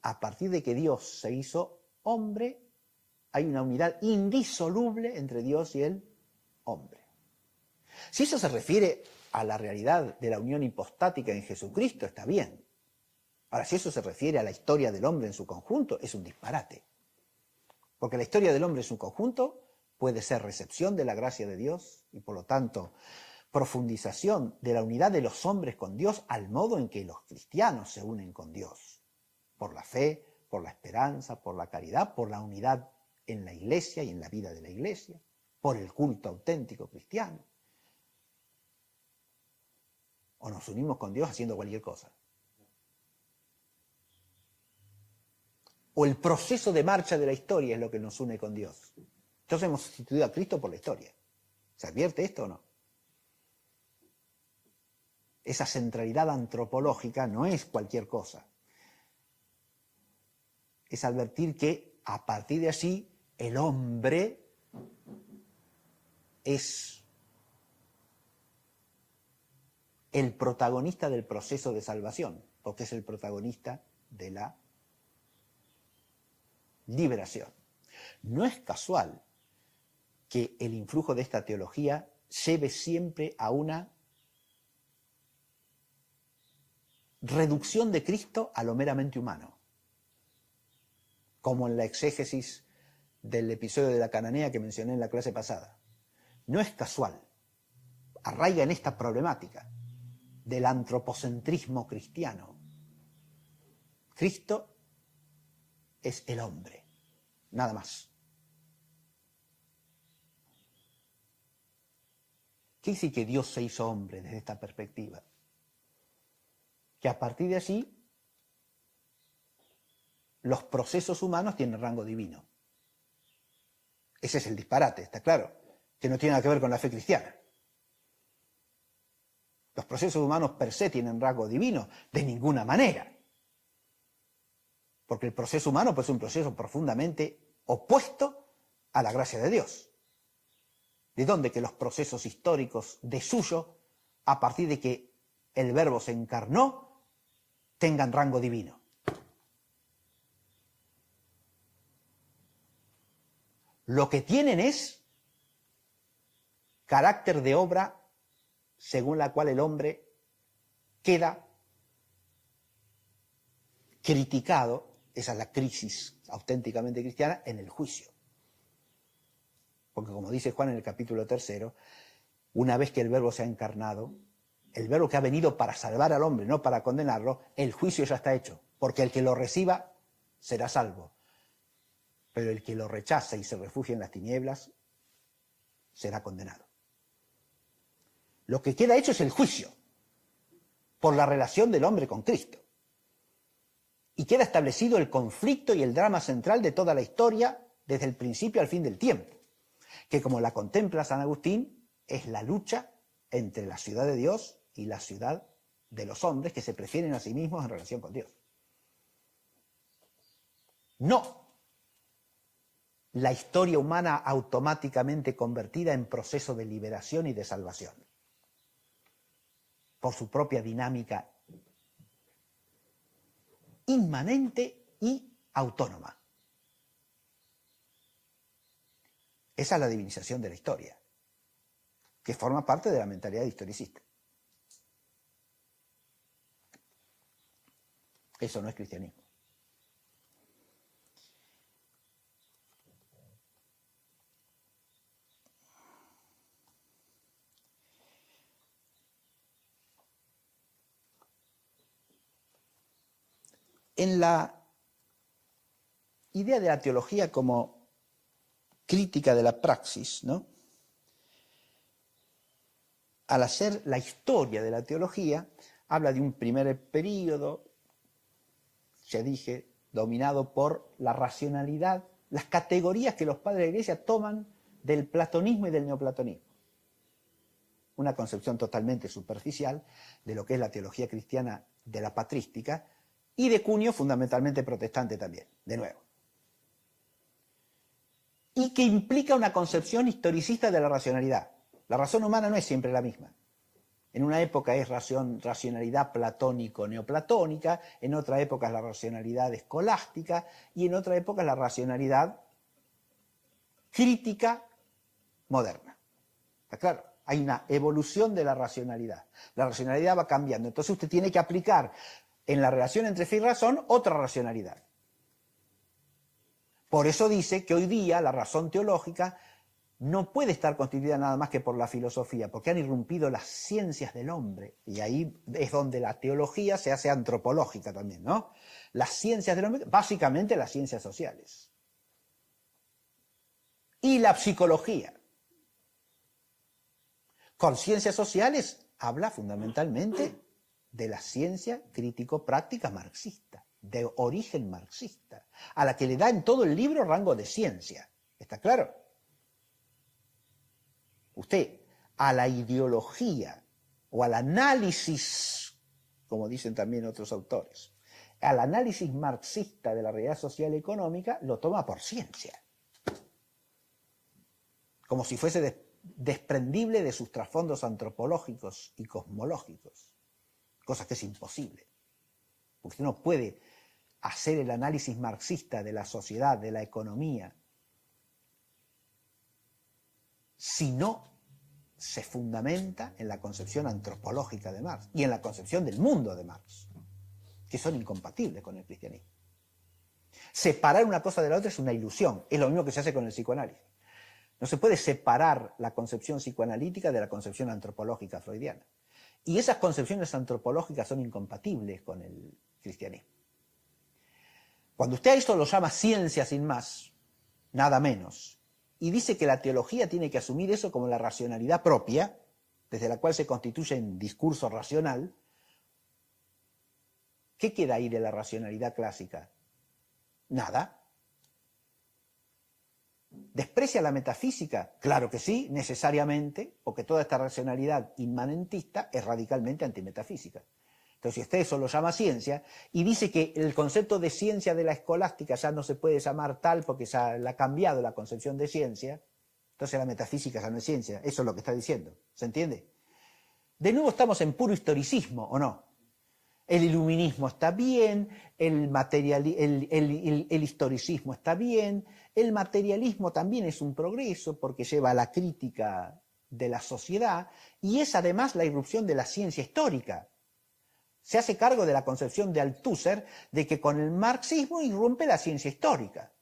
a partir de que Dios se hizo hombre, hay una unidad indisoluble entre Dios y el hombre. Si eso se refiere a la realidad de la unión hipostática en Jesucristo, está bien. Ahora, si eso se refiere a la historia del hombre en su conjunto, es un disparate. Porque la historia del hombre en su conjunto puede ser recepción de la gracia de Dios y, por lo tanto, profundización de la unidad de los hombres con Dios al modo en que los cristianos se unen con Dios. Por la fe, por la esperanza, por la caridad, por la unidad en la iglesia y en la vida de la iglesia, por el culto auténtico cristiano. O nos unimos con Dios haciendo cualquier cosa. O el proceso de marcha de la historia es lo que nos une con Dios. Entonces hemos sustituido a Cristo por la historia. ¿Se advierte esto o no? Esa centralidad antropológica no es cualquier cosa. Es advertir que a partir de allí el hombre es el protagonista del proceso de salvación, porque es el protagonista de la liberación. No es casual que el influjo de esta teología lleve siempre a una reducción de Cristo a lo meramente humano, como en la exégesis del episodio de la cananea que mencioné en la clase pasada. No es casual, arraiga en esta problemática del antropocentrismo cristiano. Cristo es el hombre, nada más. ¿Qué dice que Dios se hizo hombre desde esta perspectiva? Que a partir de allí los procesos humanos tienen rango divino. Ese es el disparate, está claro, que no tiene nada que ver con la fe cristiana. Los procesos humanos per se tienen rango divino, de ninguna manera. Porque el proceso humano pues, es un proceso profundamente opuesto a la gracia de Dios. ¿De dónde que los procesos históricos de suyo, a partir de que el Verbo se encarnó, tengan rango divino? Lo que tienen es carácter de obra según la cual el hombre queda criticado, esa es la crisis auténticamente cristiana, en el juicio. Porque como dice Juan en el capítulo 3, una vez que el Verbo se ha encarnado, el Verbo que ha venido para salvar al hombre, no para condenarlo, el juicio ya está hecho, porque el que lo reciba será salvo. Pero el que lo rechaza y se refugia en las tinieblas será condenado. Lo que queda hecho es el juicio por la relación del hombre con Cristo. Y queda establecido el conflicto y el drama central de toda la historia desde el principio al fin del tiempo, que como la contempla San Agustín, es la lucha entre la ciudad de Dios y la ciudad de los hombres que se prefieren a sí mismos en relación con Dios. No la historia humana automáticamente convertida en proceso de liberación y de salvación, por su propia dinámica inmanente y autónoma. Esa es la divinización de la historia, que forma parte de la mentalidad historicista. Eso no es cristianismo. En la idea de la teología como crítica de la praxis, ¿no? Al hacer la historia de la teología, habla de un primer período, ya dije, dominado por la racionalidad, las categorías que los padres de la Iglesia toman del platonismo y del neoplatonismo. Una concepción totalmente superficial de lo que es la teología cristiana de la patrística, y de cuño fundamentalmente protestante también, de nuevo. Y que implica una concepción historicista de la racionalidad. La razón humana no es siempre la misma. En una época es racionalidad platónico-neoplatónica, en otra época es la racionalidad escolástica y en otra época es la racionalidad crítica moderna. ¿Está claro? Hay una evolución de la racionalidad. La racionalidad va cambiando. Entonces usted tiene que aplicar en la relación entre fe y razón otra racionalidad. Por eso dice que hoy día la razón teológica no puede estar constituida nada más que por la filosofía, porque han irrumpido las ciencias del hombre, y ahí es donde la teología se hace antropológica también, ¿no? Las ciencias del hombre, básicamente las ciencias sociales. Y la psicología. Con ciencias sociales habla fundamentalmente de la ciencia crítico-práctica marxista, de origen marxista, a la que le da en todo el libro rango de ciencia. ¿Está claro? Usted a la ideología o al análisis, como dicen también otros autores, al análisis marxista de la realidad social y económica lo toma por ciencia, como si fuese desprendible de sus trasfondos antropológicos y cosmológicos, cosa que es imposible, porque usted no puede hacer el análisis marxista de la sociedad, de la economía, si no se fundamenta en la concepción antropológica de Marx y en la concepción del mundo de Marx, que son incompatibles con el cristianismo. Separar una cosa de la otra es una ilusión, es lo mismo que se hace con el psicoanálisis. No se puede separar la concepción psicoanalítica de la concepción antropológica freudiana. Y esas concepciones antropológicas son incompatibles con el cristianismo. Cuando usted a esto lo llama ciencia sin más, nada menos, y dice que la teología tiene que asumir eso como la racionalidad propia, desde la cual se constituye en discurso racional, ¿qué queda ahí de la racionalidad clásica? Nada. ¿Desprecia la metafísica? Claro que sí, necesariamente, porque toda esta racionalidad inmanentista es radicalmente antimetafísica. Entonces, si usted eso lo llama ciencia, y dice que el concepto de ciencia de la escolástica ya no se puede llamar tal porque ya la ha cambiado la concepción de ciencia, entonces la metafísica ya no es ciencia. Eso es lo que está diciendo. ¿Se entiende? De nuevo estamos en puro historicismo, ¿o no? El iluminismo está bien, el historicismo está bien, el materialismo también es un progreso porque lleva a la crítica de la sociedad y es además la irrupción de la ciencia histórica. Se hace cargo de la concepción de Althusser de que con el marxismo irrumpe la ciencia histórica.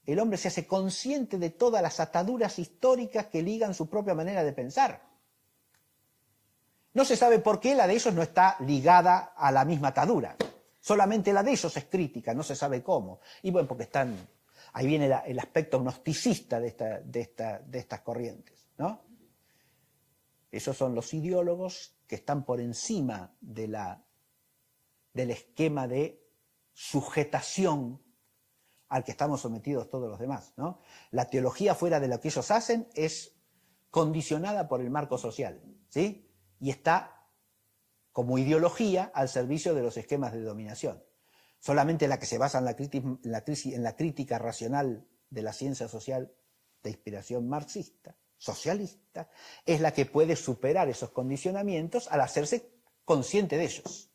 El hombre se hace consciente de todas las ataduras históricas que ligan su propia manera de pensar. No se sabe por qué la de ellos no está ligada a la misma atadura. Solamente la de ellos es crítica, no se sabe cómo. Y bueno, porque están... Ahí viene el aspecto gnosticista de estas corrientes, ¿no? Esos son los ideólogos que están por encima del esquema de sujetación al que estamos sometidos todos los demás, ¿no? La teología fuera de lo que ellos hacen es condicionada por el marco social, ¿sí? Y está como ideología al servicio de los esquemas de dominación. Solamente la que se basa en la crítica racional de la ciencia social de inspiración marxista, socialista, es la que puede superar esos condicionamientos al hacerse consciente de ellos.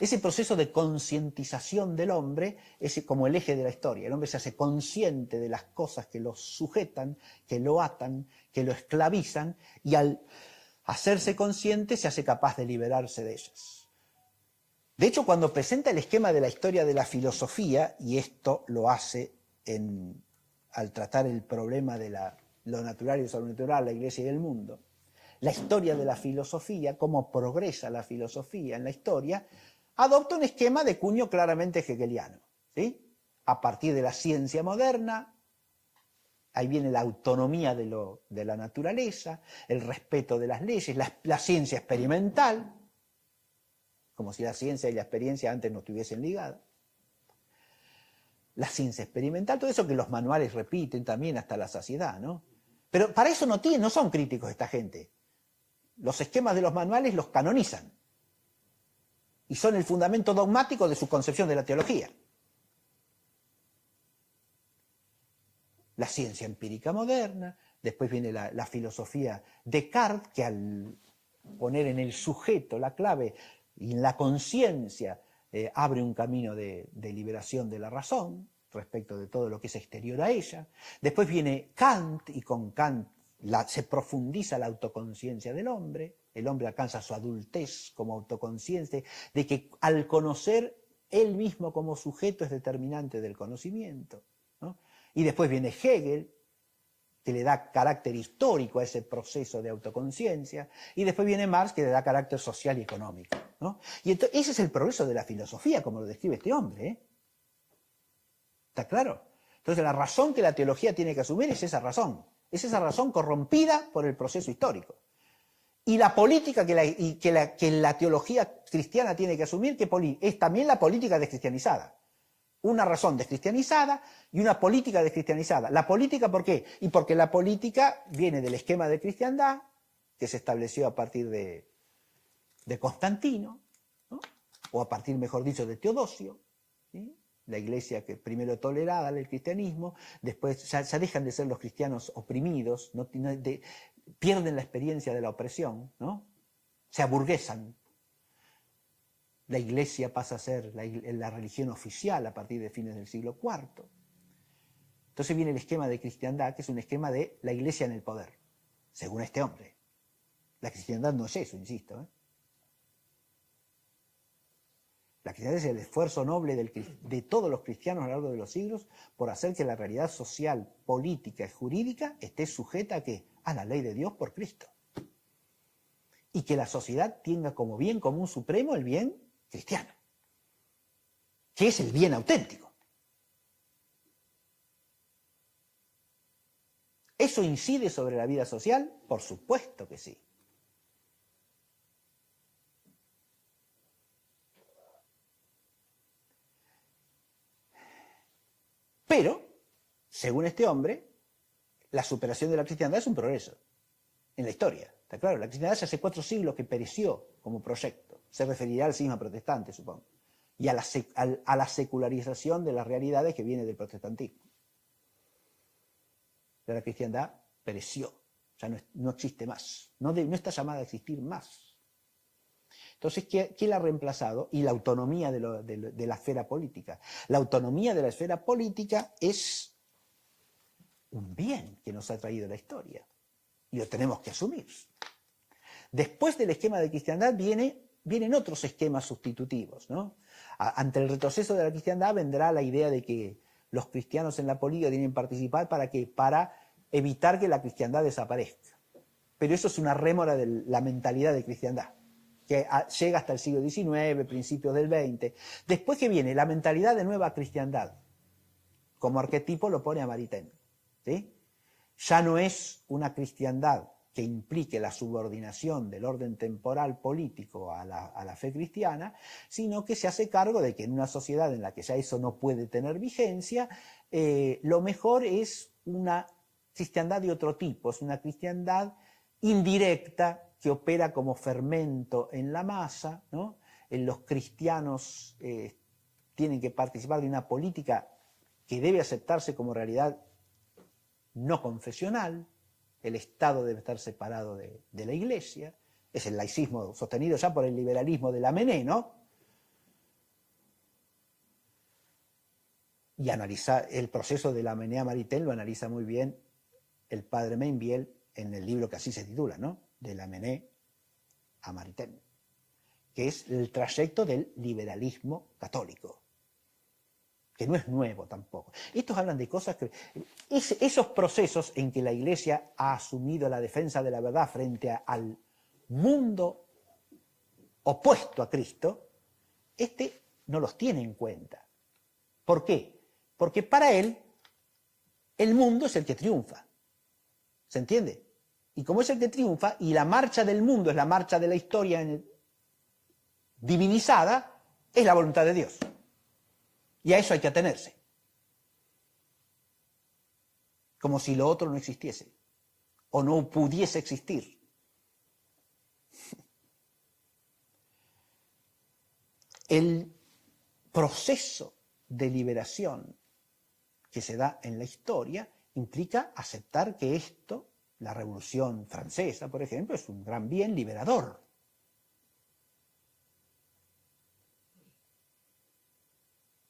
Ese proceso de concientización del hombre es como el eje de la historia. El hombre se hace consciente de las cosas que lo sujetan, que lo atan, que lo esclavizan, y al hacerse consciente se hace capaz de liberarse de ellas. De hecho, cuando presenta el esquema de la historia de la filosofía, y esto lo hace al tratar el problema de lo natural y lo sobrenatural, la Iglesia y el mundo, la historia de la filosofía, cómo progresa la filosofía en la historia, adopta un esquema de cuño claramente hegeliano, ¿sí? A partir de la ciencia moderna, ahí viene la autonomía de la naturaleza, el respeto de las leyes, la ciencia experimental, como si la ciencia y la experiencia antes no estuviesen ligadas. La ciencia experimental, todo eso que los manuales repiten también hasta la saciedad, ¿no? Pero para eso no son críticos esta gente. Los esquemas de los manuales los canonizan y son el fundamento dogmático de su concepción de la teología. La ciencia empírica moderna, después viene la filosofía Descartes, que al poner en el sujeto la clave y en la conciencia abre un camino de liberación de la razón respecto de todo lo que es exterior a ella. Después viene Kant, y con Kant se profundiza la autoconciencia del hombre. El hombre alcanza su adultez como autoconciencia de que al conocer él mismo como sujeto es determinante del conocimiento, ¿no? Y después viene Hegel, que le da carácter histórico a ese proceso de autoconciencia, y después viene Marx, que le da carácter social y económico, ¿no? Y entonces, ese es el progreso de la filosofía, como lo describe este hombre, ¿eh? ¿Está claro? Entonces la razón que la teología tiene que asumir es esa razón corrompida por el proceso histórico. Y la política que la teología cristiana tiene que asumir es también la política descristianizada. Una razón descristianizada y una política descristianizada. ¿La política por qué? Y porque la política viene del esquema de cristiandad que se estableció a partir de Constantino, ¿no? O a partir, mejor dicho, de Teodosio, ¿sí? La iglesia que primero tolerada el cristianismo, después ya dejan de ser los cristianos oprimidos, pierden la experiencia de la opresión, ¿no? Se aburguesan. La iglesia pasa a ser la religión oficial a partir de fines del siglo IV. Entonces viene el esquema de cristiandad, que es un esquema de la iglesia en el poder, según este hombre. La cristiandad no es eso, insisto, ¿eh? La cristiandad es el esfuerzo noble de todos los cristianos a lo largo de los siglos por hacer que la realidad social, política y jurídica esté sujeta ¿a qué? A la ley de Dios por Cristo. Y que la sociedad tenga como bien común supremo el bien cristiano, que es el bien auténtico. ¿Eso incide sobre la vida social? Por supuesto que sí. Pero, según este hombre, la superación de la cristiandad es un progreso en la historia. ¿Está claro? La cristiandad hace 4 siglos que pereció como proyecto. Se referirá al cisma protestante, supongo. Y a la secularización de las realidades que viene del protestantismo. Pero la cristiandad pereció. Ya no existe más. No está llamada a existir más. Entonces, ¿qué la ha reemplazado? Y la autonomía de la esfera política. La autonomía de la esfera política es un bien que nos ha traído la historia. Y lo tenemos que asumir. Después del esquema de cristiandad vienen otros esquemas sustitutivos, ¿no? Ante el retroceso de la cristiandad vendrá la idea de que los cristianos en la política tienen que participar para evitar que la cristiandad desaparezca. Pero eso es una rémora de la mentalidad de cristiandad, que llega hasta el siglo XIX, principios del XX. Después que viene la mentalidad de nueva cristiandad, como arquetipo lo pone a Maritain, ¿sí? Ya no es una cristiandad que implique la subordinación del orden temporal político a la fe cristiana, sino que se hace cargo de que en una sociedad en la que ya eso no puede tener vigencia, lo mejor es una cristiandad de otro tipo, es una cristiandad indirecta que opera como fermento en la masa, ¿no? Los cristianos tienen que participar de una política que debe aceptarse como realidad no confesional. El Estado debe estar separado de la Iglesia. Es el laicismo sostenido ya por el liberalismo de Lamennais, ¿no? Y analizar el proceso de Lamennais a Maritain lo analiza muy bien el padre Mainviel en el libro que así se titula, ¿no? De Lamennais a Maritain, que es el trayecto del liberalismo católico, que no es nuevo tampoco. Estos hablan de cosas que... esos procesos en que la Iglesia ha asumido la defensa de la verdad frente al mundo opuesto a Cristo, no los tiene en cuenta. ¿Por qué? Porque para él, el mundo es el que triunfa. ¿Se entiende? Y como es el que triunfa, y la marcha del mundo es la marcha de la historia divinizada, es la voluntad de Dios. Y a eso hay que atenerse. Como si lo otro no existiese, o no pudiese existir. El proceso de liberación que se da en la historia implica aceptar que esto La Revolución Francesa, por ejemplo, es un gran bien liberador.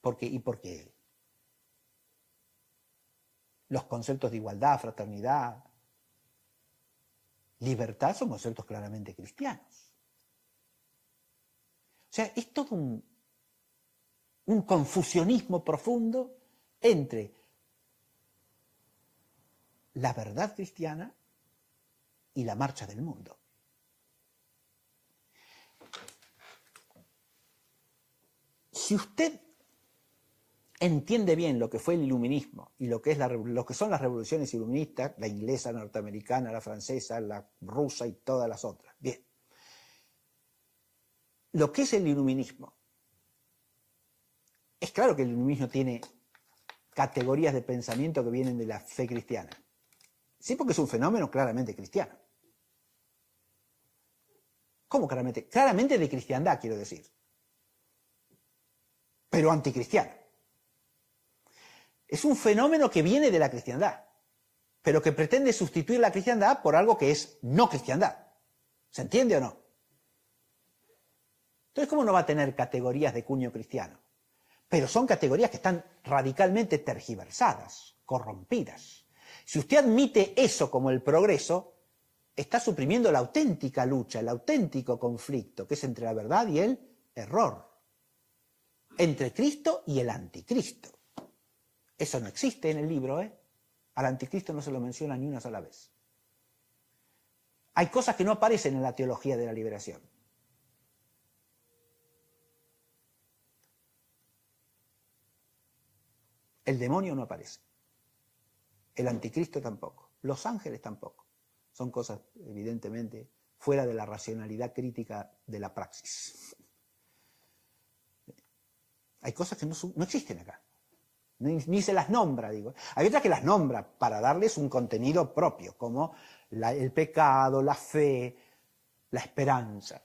Porque los conceptos de igualdad, fraternidad, libertad son conceptos claramente cristianos. O sea, es todo un confusionismo profundo entre la verdad cristiana y la marcha del mundo. Si usted entiende bien lo que fue el iluminismo y lo que son las revoluciones iluministas, la inglesa, la norteamericana, la francesa, la rusa y todas las otras, bien. Lo que es el iluminismo, es claro que el iluminismo tiene categorías de pensamiento que vienen de la fe cristiana. Sí, porque es un fenómeno claramente cristiano. ¿Cómo claramente? Claramente de cristiandad, quiero decir. Pero anticristiano. Es un fenómeno que viene de la cristiandad, pero que pretende sustituir la cristiandad por algo que es no cristiandad. ¿Se entiende o no? Entonces, ¿cómo no va a tener categorías de cuño cristiano? Pero son categorías que están radicalmente tergiversadas, corrompidas. Si usted admite eso como el progreso, está suprimiendo la auténtica lucha, el auténtico conflicto, que es entre la verdad y el error, entre Cristo y el anticristo. Eso no existe en el libro, ¿eh? Al anticristo no se lo menciona ni una sola vez. Hay cosas que no aparecen en la teología de la liberación. El demonio no aparece. El anticristo tampoco. Los ángeles tampoco. Son cosas, evidentemente, fuera de la racionalidad crítica de la praxis. Hay cosas que no existen acá. Ni se las nombra, digo. Hay otras que las nombra para darles un contenido propio, como el pecado, la fe, la esperanza.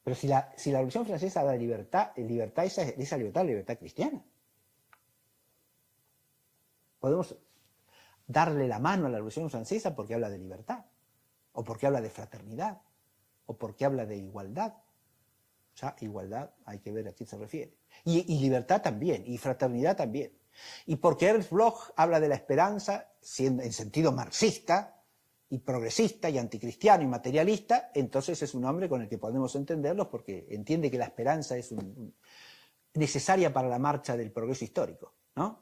Pero si la Revolución Francesa da libertad, esa libertad es la libertad cristiana. Podemos darle la mano a la Revolución Francesa porque habla de libertad, o porque habla de fraternidad, o porque habla de igualdad. O sea, igualdad, hay que ver a quién se refiere. Y libertad también, y fraternidad también. Y porque Ernst Bloch habla de la esperanza en sentido marxista, y progresista, y anticristiano, y materialista, entonces es un hombre con el que podemos entenderlos porque entiende que la esperanza es necesaria para la marcha del progreso histórico, ¿no?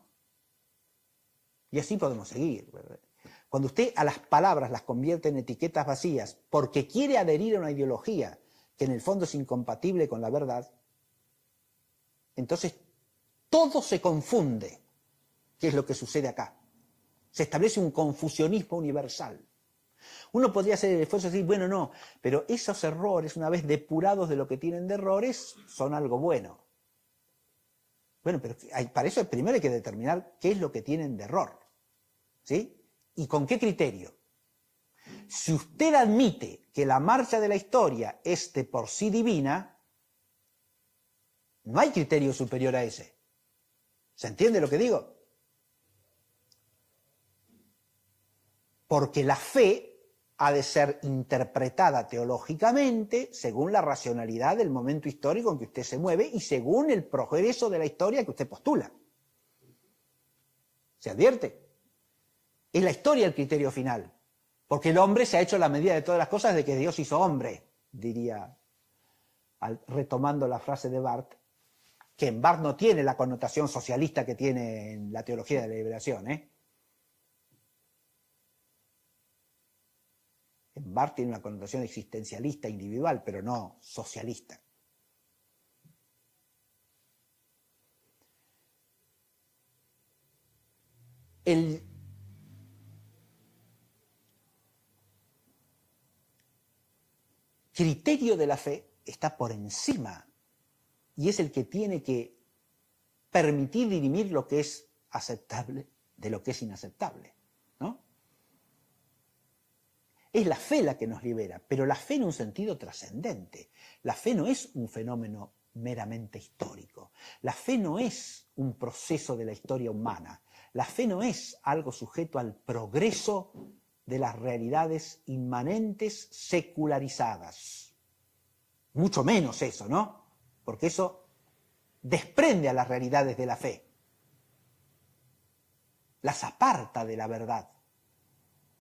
Y así podemos seguir, ¿verdad? Cuando usted a las palabras las convierte en etiquetas vacías porque quiere adherir a una ideología que en el fondo es incompatible con la verdad, entonces todo se confunde, que es lo que sucede acá. Se establece un confusionismo universal. Uno podría hacer el esfuerzo de decir, bueno, no, pero esos errores, una vez depurados de lo que tienen de errores, son algo bueno. Bueno, pero para eso primero hay que determinar qué es lo que tienen de error, ¿sí? ¿Y con qué criterio? Si usted admite que la marcha de la historia es de por sí divina, no hay criterio superior a ese. ¿Se entiende lo que digo? Porque la fe ha de ser interpretada teológicamente según la racionalidad del momento histórico en que usted se mueve y según el progreso de la historia que usted postula. ¿Se advierte? Es la historia el criterio final, porque el hombre se ha hecho la medida de todas las cosas de que Dios hizo hombre, diría, retomando la frase de Barth, que en Barth no tiene la connotación socialista que tiene en la teología de la liberación, ¿eh? En Barth tiene una connotación existencialista individual, pero no socialista. El criterio de la fe está por encima y es el que tiene que permitir dirimir lo que es aceptable de lo que es inaceptable, ¿no? Es la fe la que nos libera, pero la fe en un sentido trascendente. La fe no es un fenómeno meramente histórico. La fe no es un proceso de la historia humana. La fe no es algo sujeto al progreso de las realidades inmanentes secularizadas. Mucho menos eso, ¿no? Porque eso desprende a las realidades de la fe, las aparta de la verdad.